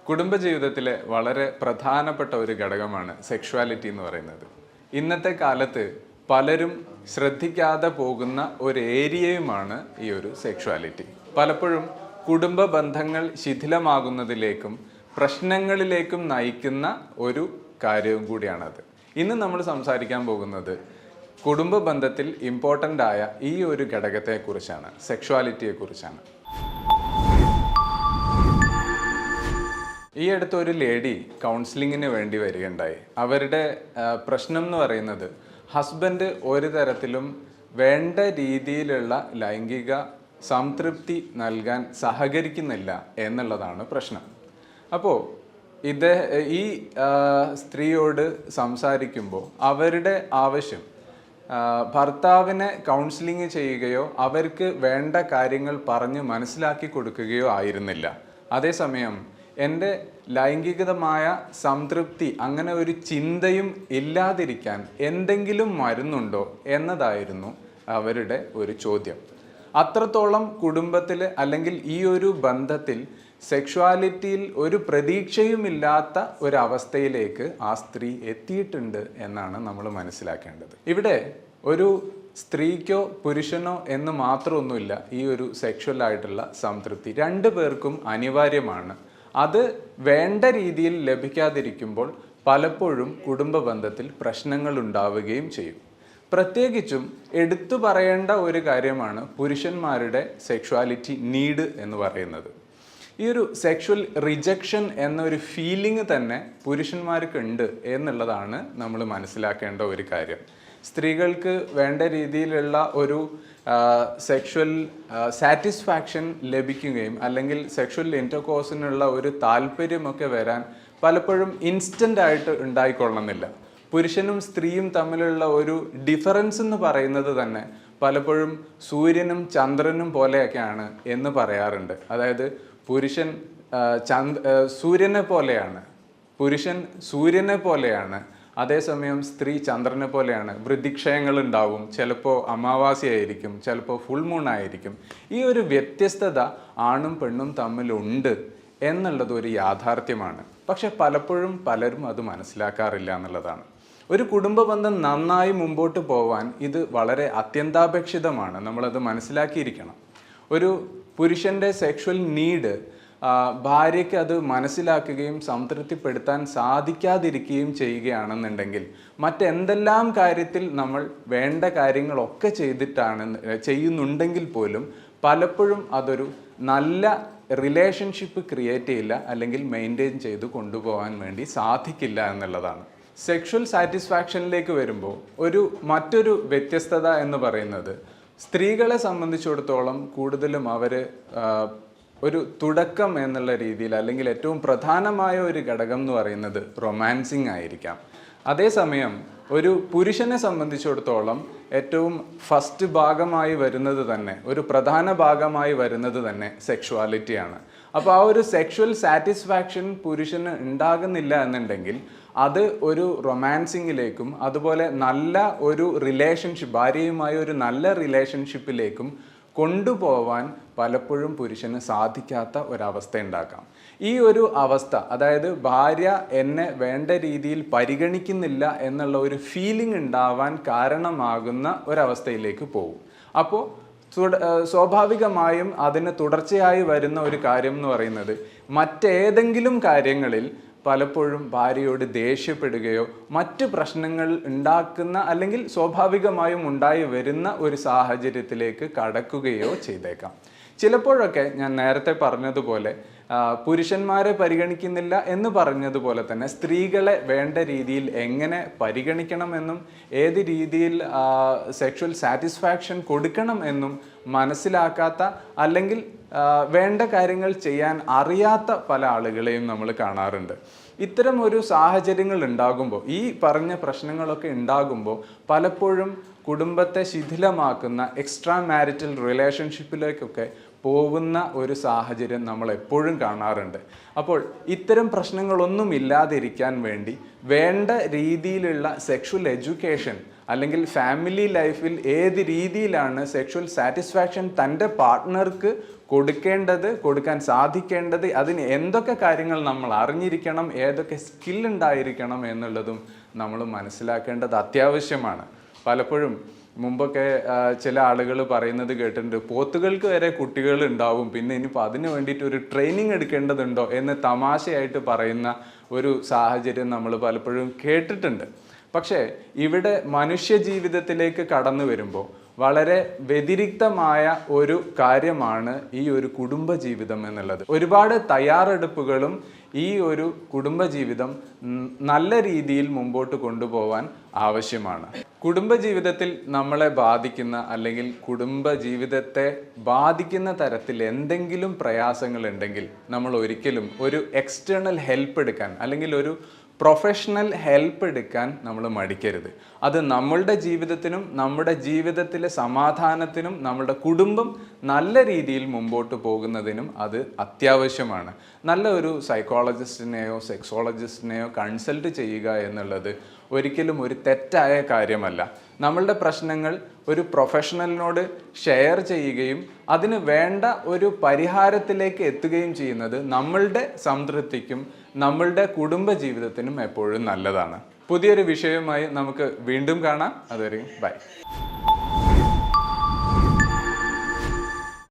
കുടുംബജീവിതത്തിലെ വളരെ പ്രധാനപ്പെട്ട ഒരു ഘടകമാണ് സെക്ഷുവാലിറ്റി എന്ന് പറയുന്നത്. ഇന്നത്തെ കാലത്ത് പലരും ശ്രദ്ധിക്കാതെ പോകുന്ന ഒരു ഏരിയയുമാണ് ഈ ഒരു സെക്ഷുവാലിറ്റി. പലപ്പോഴും കുടുംബ ബന്ധങ്ങൾ ശിഥിലമാകുന്നതിലേക്കും പ്രശ്നങ്ങളിലേക്കും നയിക്കുന്ന ഒരു കാര്യവും കൂടിയാണത്. ഇന്ന് നമ്മൾ സംസാരിക്കാൻ പോകുന്നത് കുടുംബ ബന്ധത്തിൽ ഇമ്പോർട്ടൻ്റ് ആയ ഈ ഒരു ഘടകത്തെക്കുറിച്ചാണ്, സെക്ഷുവാലിറ്റിയെക്കുറിച്ചാണ്. ഈ അടുത്ത ഒരു ലേഡി കൗൺസിലിങ്ങിന് വേണ്ടി വരികയുണ്ടായി. അവരുടെ പ്രശ്നം എന്ന് പറയുന്നത് ഹസ്ബൻഡ് ഒരു തരത്തിലും വേണ്ട രീതിയിലുള്ള ലൈംഗിക സംതൃപ്തി നൽകാൻ സഹകരിക്കുന്നില്ല എന്നുള്ളതാണ് പ്രശ്നം. അപ്പോൾ ഈ സ്ത്രീയോട് സംസാരിക്കുമ്പോൾ അവരുടെ ആവശ്യം ഭർത്താവിനെ കൗൺസിലിംഗ് ചെയ്യുകയോ അവർക്ക് വേണ്ട കാര്യങ്ങൾ പറഞ്ഞ് മനസ്സിലാക്കി കൊടുക്കുകയോ ആയിരുന്നില്ല. അതേസമയം എൻ്റെ ലൈംഗികമായ സംതൃപ്തി അങ്ങനെ ഒരു ചിന്തയും ഇല്ലാതിരിക്കാൻ എന്തെങ്കിലും മരുന്നുണ്ടോ എന്നതായിരുന്നു അവരുടെ ഒരു ചോദ്യം. അത്രത്തോളം കുടുംബത്തിൽ അല്ലെങ്കിൽ ഈ ഒരു ബന്ധത്തിൽ സെക്ഷുവാലിറ്റിയിൽ ഒരു പ്രതീക്ഷയുമില്ലാത്ത ഒരവസ്ഥയിലേക്ക് ആ സ്ത്രീ എത്തിയിട്ടുണ്ട് എന്നാണ് നമ്മൾ മനസ്സിലാക്കേണ്ടത്. ഇവിടെ ഒരു സ്ത്രീക്കോ പുരുഷനോ എന്ന് മാത്രമൊന്നുമില്ല. ഈ ഒരു സെക്ഷുവൽ ആയിട്ടുള്ള സംതൃപ്തി രണ്ടു പേർക്കും അനിവാര്യമാണ്. അത് വേണ്ട രീതിയിൽ ലഭിക്കാതിരിക്കുമ്പോൾ പലപ്പോഴും കുടുംബ ബന്ധത്തിൽ പ്രശ്നങ്ങൾ ഉണ്ടാവുകയും ചെയ്യും. പ്രത്യേകിച്ചും എടുത്തു പറയേണ്ട ഒരു കാര്യമാണ് പുരുഷന്മാരുടെ സെക്ഷുവാലിറ്റി നീഡ് എന്ന് പറയുന്നത്. ഈ ഒരു സെക്ഷുവൽ റിജക്ഷൻ എന്നൊരു ഫീലിംഗ് തന്നെ പുരുഷന്മാർക്കുണ്ട് എന്നുള്ളതാണ് നമ്മൾ മനസ്സിലാക്കേണ്ട ഒരു കാര്യം. സ്ത്രീകൾക്ക് വേണ്ട രീതിയിലുള്ള ഒരു സെക്ഷുവൽ സാറ്റിസ്ഫാക്ഷൻ ലഭിക്കുകയും അല്ലെങ്കിൽ സെക്ഷുവൽ ഇൻ്റർകോഴ്സിനുള്ള ഒരു താല്പര്യമൊക്കെ വരാൻ പലപ്പോഴും ഇൻസ്റ്റൻ്റ് ആയിട്ട് ഉണ്ടായിക്കൊള്ളണമെന്നില്ല. പുരുഷനും സ്ത്രീയും തമ്മിലുള്ള ഒരു ഡിഫറൻസ് എന്ന് പറയുന്നത് തന്നെ പലപ്പോഴും സൂര്യനും ചന്ദ്രനും പോലെയൊക്കെയാണ് എന്ന് പറയാറുണ്ട്. അതായത് പുരുഷൻ സൂര്യനെ പോലെയാണ്, അതേസമയം സ്ത്രീ ചന്ദ്രനെ പോലെയാണ്. വൃദ്ധിക്ഷയങ്ങൾ ഉണ്ടാവും, ചിലപ്പോൾ അമാവാസ്യയായിരിക്കും, ചിലപ്പോൾ ഫുൾ മൂൺ ആയിരിക്കും. ഈ ഒരു വ്യത്യസ്തത ആണും പെണ്ണും തമ്മിലുണ്ട് എന്നുള്ളത് ഒരു യാഥാർത്ഥ്യമാണ്. പക്ഷെ പലപ്പോഴും പലരും അത് മനസ്സിലാക്കാറില്ല എന്നുള്ളതാണ്. ഒരു കുടുംബ ബന്ധം നന്നായി മുമ്പോട്ട് പോവാൻ ഇത് വളരെ അത്യന്താപേക്ഷിതമാണ്. നമ്മളത് മനസ്സിലാക്കിയിരിക്കണം. ഒരു പുരുഷൻ്റെ സെക്ഷുവൽ നീഡ് ഭാര്യയ്ക്ക് അത് മനസ്സിലാക്കുകയും സംതൃപ്തിപ്പെടുത്താൻ സാധിക്കാതിരിക്കുകയും ചെയ്യുകയാണെന്നുണ്ടെങ്കിൽ മറ്റെന്തെല്ലാം കാര്യത്തിൽ നമ്മൾ വേണ്ട കാര്യങ്ങളൊക്കെ ചെയ്യുന്നുണ്ടെങ്കിൽ പോലും പലപ്പോഴും അതൊരു നല്ല റിലേഷൻഷിപ്പ് ക്രിയേറ്റ് ചെയ്യില്ല, അല്ലെങ്കിൽ മെയിൻറ്റെയിൻ ചെയ്ത് കൊണ്ടുപോകാൻ വേണ്ടി സാധിക്കില്ല എന്നുള്ളതാണ്. സെക്ഷുവൽ സാറ്റിസ്ഫാക്ഷനിലേക്ക് വരുമ്പോൾ മറ്റൊരു വ്യത്യസ്തത എന്ന് പറയുന്നത് സ്ത്രീകളെ സംബന്ധിച്ചിടത്തോളം കൂടുതലും അവർ ഒരു തുടക്കം എന്നുള്ള രീതിയിൽ അല്ലെങ്കിൽ ഏറ്റവും പ്രധാനമായ ഒരു ഘടകം എന്ന് പറയുന്നത് റൊമാൻസിങ് ആയിരിക്കാം. അതേസമയം ഒരു പുരുഷനെ സംബന്ധിച്ചിടത്തോളം ഏറ്റവും ഫസ്റ്റ് ഭാഗമായി വരുന്നത് തന്നെ, ഒരു പ്രധാന ഭാഗമായി വരുന്നത് തന്നെ സെക്ഷുവാലിറ്റിയാണ്. അപ്പോൾ ആ ഒരു സെക്ഷുവൽ സാറ്റിസ്ഫാക്ഷൻ പുരുഷന് ഉണ്ടാകുന്നില്ല എന്നുണ്ടെങ്കിൽ അത് ഒരു റൊമാൻസിങ്ങിലേക്കും അതുപോലെ നല്ല ഒരു റിലേഷൻഷിപ്പ്, ഭാര്യയുമായി ഒരു നല്ല റിലേഷൻഷിപ്പിലേക്കും കൊണ്ടുപോവാൻ പലപ്പോഴും പുരുഷന് സാധിക്കാത്ത ഒരവസ്ഥ ഉണ്ടാക്കാം. ഈ ഒരു അവസ്ഥ, അതായത് ഭാര്യ എന്നെ വേണ്ട രീതിയിൽ പരിഗണിക്കുന്നില്ല എന്നുള്ള ഒരു ഫീലിംഗ് ഉണ്ടാവാൻ കാരണമാകുന്ന ഒരവസ്ഥയിലേക്ക് പോകും. അപ്പോൾ സ്വാഭാവികമായും അതിന് തുടർച്ചയായി വരുന്ന ഒരു കാര്യം എന്ന് പറയുന്നത് മറ്റേതെങ്കിലും കാര്യങ്ങളിൽ പലപ്പോഴും ഭാര്യയോട് ദേഷ്യപ്പെടുകയോ മറ്റ് പ്രശ്നങ്ങൾ ഉണ്ടാക്കുന്ന അല്ലെങ്കിൽ സ്വാഭാവികമായും ഉണ്ടായി വരുന്ന ഒരു സാഹചര്യത്തിലേക്ക് കടക്കുകയോ ചെയ്തേക്കാം. ചിലപ്പോഴൊക്കെ ഞാൻ നേരത്തെ പറഞ്ഞതുപോലെ പുരുഷന്മാരെ പരിഗണിക്കുന്നില്ല എന്ന് പറഞ്ഞതുപോലെ തന്നെ സ്ത്രീകളെ വേണ്ട രീതിയിൽ എങ്ങനെ പരിഗണിക്കണമെന്നും ഏത് രീതിയിൽ സെക്ഷുവൽ സാറ്റിസ്ഫാക്ഷൻ കൊടുക്കണം എന്നും മനസ്സിലാക്കാത്ത അല്ലെങ്കിൽ വേണ്ട കാര്യങ്ങൾ ചെയ്യാൻ അറിയാത്ത പല ആളുകളെയും നമ്മൾ കാണാറുണ്ട്. ഇത്തരം ഒരു സാഹചര്യങ്ങൾ ഉണ്ടാകുമ്പോൾ, ഈ പറഞ്ഞ പ്രശ്നങ്ങളൊക്കെ ഉണ്ടാകുമ്പോൾ പലപ്പോഴും കുടുംബത്തെ ശിഥിലമാക്കുന്ന എക്സ്ട്രാ മാരിറ്റൽ റിലേഷൻഷിപ്പിലേക്കൊക്കെ പോകുന്ന ഒരു സാഹചര്യം നമ്മൾ എപ്പോഴും കാണാറുണ്ട്. അപ്പോൾ ഇത്തരം പ്രശ്നങ്ങളൊന്നും ഇല്ലാതിരിക്കാൻ വേണ്ടി വേണ്ട രീതിയിലുള്ള സെക്ഷുവൽ എഡ്യൂക്കേഷൻ അല്ലെങ്കിൽ ഫാമിലി ലൈഫിൽ ഏത് രീതിയിലാണ് സെക്ഷുവൽ സാറ്റിസ്ഫാക്ഷൻ തൻ്റെ പാർട്ട്ണർക്ക് കൊടുക്കാൻ സാധിക്കേണ്ടത്, അതിന് എന്തൊക്കെ കാര്യങ്ങൾ നമ്മൾ അറിഞ്ഞിരിക്കണം, ഏതൊക്കെ സ്കില്ലുണ്ടായിരിക്കണം എന്നുള്ളതും നമ്മൾ മനസ്സിലാക്കേണ്ടത് അത്യാവശ്യമാണ്. പലപ്പോഴും മുമ്പൊക്കെ ചില ആളുകൾ പറയുന്നത് കേട്ടിട്ടുണ്ട്, പോത്തുകൾക്ക് വരെ കുട്ടികൾ ഉണ്ടാവും, പിന്നെ ഇനിയിപ്പോൾ അതിന് വേണ്ടിയിട്ട് ഒരു ട്രെയിനിങ് എടുക്കേണ്ടതുണ്ടോ എന്ന് തമാശയായിട്ട് പറയുന്ന ഒരു സാഹചര്യം നമ്മൾ പലപ്പോഴും കേട്ടിട്ടുണ്ട്. പക്ഷേ ഇവിടെ മനുഷ്യ ജീവിതത്തിലേക്ക് കടന്നു വരുമ്പോൾ വളരെ വ്യതിരിക്തമായ ഒരു കാര്യമാണ് ഈ ഒരു കുടുംബജീവിതം എന്നുള്ളത്. ഒരുപാട് തയ്യാറെടുപ്പുകളും ഈ ഒരു കുടുംബജീവിതം നല്ല രീതിയിൽ മുമ്പോട്ട് കൊണ്ടുപോകാൻ ആവശ്യമാണ്. കുടുംബജീവിതത്തിൽ നമ്മളെ ബാധിക്കുന്ന അല്ലെങ്കിൽ കുടുംബജീവിതത്തെ ബാധിക്കുന്ന തരത്തിൽ എന്തെങ്കിലും പ്രയാസങ്ങൾ ഉണ്ടെങ്കിൽ നമ്മൾ ഒരിക്കലും ഒരു എക്സ്റ്റേണൽ ഹെൽപ്പ് എടുക്കാൻ അല്ലെങ്കിൽ ഒരു പ്രൊഫഷണൽ ഹെൽപ്പ് എടുക്കാൻ നമ്മൾ മടിക്കരുത്. അത് നമ്മളുടെ ജീവിതത്തിനും നമ്മുടെ ജീവിതത്തിലെ സമാധാനത്തിനും നമ്മുടെ കുടുംബം നല്ല രീതിയിൽ മുമ്പോട്ട് പോകുന്നതിനും അത് അത്യാവശ്യമാണ്. നല്ല ഒരു സൈക്കോളജിസ്റ്റിനെയോ സെക്സോളജിസ്റ്റിനെയോ കൺസൾട്ട് ചെയ്യുക എന്നുള്ളത് ഒരിക്കലും ഒരു തെറ്റായ കാര്യമല്ല. നമ്മളുടെ പ്രശ്നങ്ങൾ ഒരു പ്രൊഫഷണലിനോട് ഷെയർ ചെയ്യുകയും അതിന് വേണ്ട ഒരു പരിഹാരത്തിലേക്ക് എത്തുകയും ചെയ്യുന്നത് നമ്മളുടെ സംതൃപ്തിക്കും നമ്മളുടെ കുടുംബ ജീവിതത്തിനും എപ്പോഴും നല്ലതാണ്. പുതിയൊരു വിഷയവുമായി നമുക്ക് വീണ്ടും കാണാം. അതുവരെ ബൈ.